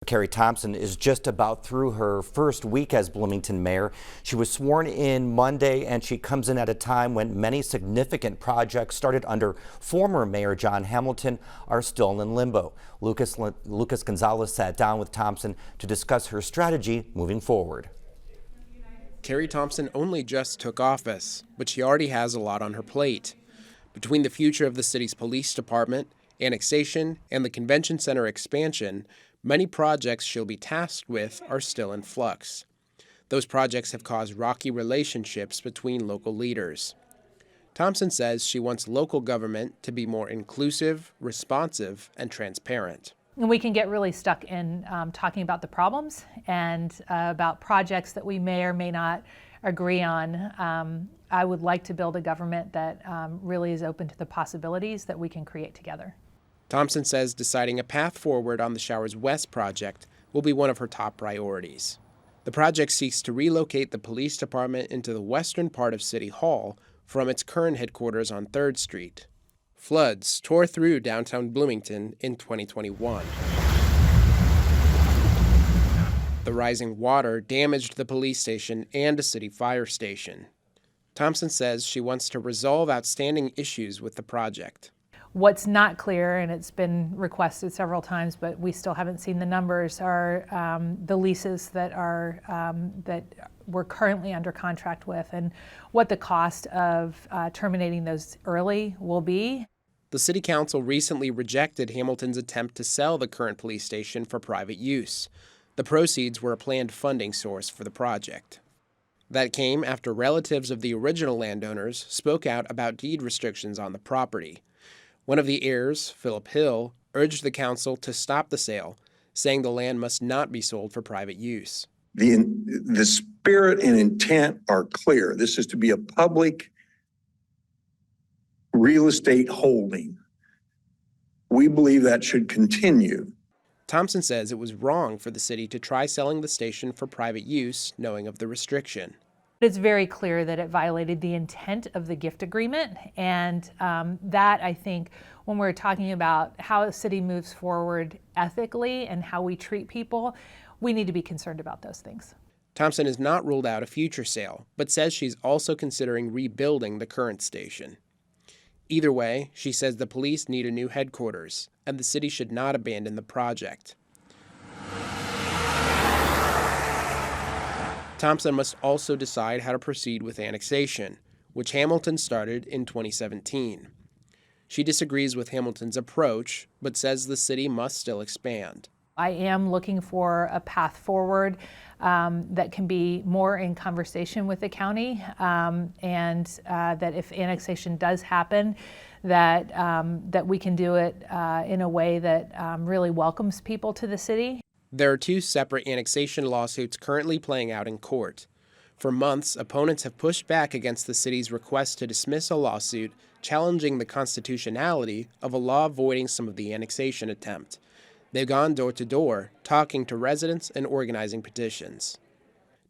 Carrie Thomson is just about through her first week as Bloomington mayor. She was sworn in Monday, and she comes in at a time when many significant projects started under former Mayor John Hamilton are still in limbo. Lucas Gonzalez sat down with Thomson to discuss her strategy moving forward. Carrie Thomson only just took office, but she already has a lot on her plate. Between the future of the city's police department, annexation, and the convention center expansion, many projects she'll be tasked with are still in flux. Those projects have caused rocky relationships between local leaders. Thomson says she wants local government to be more inclusive, responsive, and transparent. And we can get really stuck in talking about the problems and about projects that we may or may not agree on. I would like to build a government that really is open to the possibilities that we can create together. Thomson says deciding a path forward on the Showers West project will be one of her top priorities. The project seeks to relocate the police department into the western part of City Hall from its current headquarters on 3rd Street. Floods tore through downtown Bloomington in 2021. The rising water damaged the police station and a city fire station. Thomson says she wants to resolve outstanding issues with the project. What's not clear, and it's been requested several times, but we still haven't seen the numbers, are the leases that we're currently under contract with and what the cost of terminating those early will be. The City Council recently rejected Hamilton's attempt to sell the current police station for private use. The proceeds were a planned funding source for the project. That came after relatives of the original landowners spoke out about deed restrictions on the property. One of the heirs, Philip Hill, urged the council to stop the sale, saying the land must not be sold for private use. The spirit and intent are clear. This is to be a public real estate holding. We believe that should continue. Thomson says it was wrong for the city to try selling the station for private use, knowing of the restriction. It's very clear that it violated the intent of the gift agreement, and that, I think, when we're talking about how a city moves forward ethically and how we treat people, we need to be concerned about those things. Thomson has not ruled out a future sale, but says she's also considering rebuilding the current station. Either way, she says the police need a new headquarters, and the city should not abandon the project. Thomson must also decide how to proceed with annexation, which Hamilton started in 2017. She disagrees with Hamilton's approach, but says the city must still expand. I am looking for a path forward that can be more in conversation with the county, and that if annexation does happen, that we can do it in a way that really welcomes people to the city. There are 2 separate annexation lawsuits currently playing out in court. For months, opponents have pushed back against the city's request to dismiss a lawsuit challenging the constitutionality of a law voiding some of the annexation attempt. They've gone door to door, talking to residents and organizing petitions.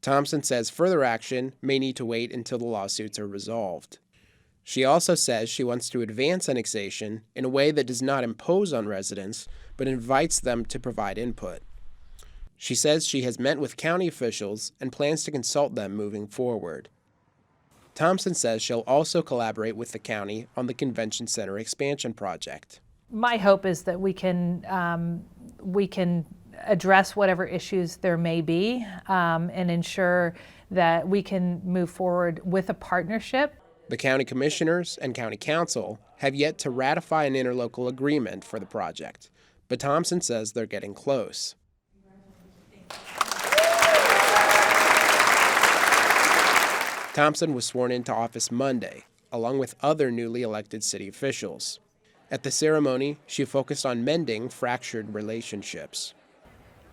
Thomson says further action may need to wait until the lawsuits are resolved. She also says she wants to advance annexation in a way that does not impose on residents, but invites them to provide input. She says she has met with county officials and plans to consult them moving forward. Thomson says she'll also collaborate with the county on the convention center expansion project. My hope is that we can address whatever issues there may be and ensure that we can move forward with a partnership. The county commissioners and county council have yet to ratify an interlocal agreement for the project, but Thomson says they're getting close. Thomson was sworn into office Monday, along with other newly elected city officials. At the ceremony, she focused on mending fractured relationships.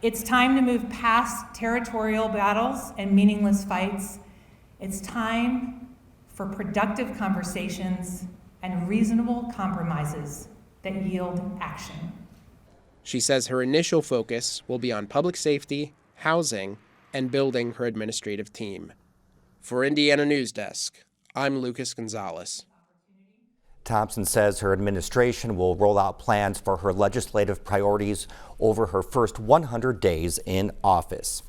It's time to move past territorial battles and meaningless fights. It's time for productive conversations and reasonable compromises that yield action. She says her initial focus will be on public safety, housing, and building her administrative team. For Indiana News Desk, I'm Lucas Gonzalez. Thomson says her administration will roll out plans for her legislative priorities over her first 100 days in office.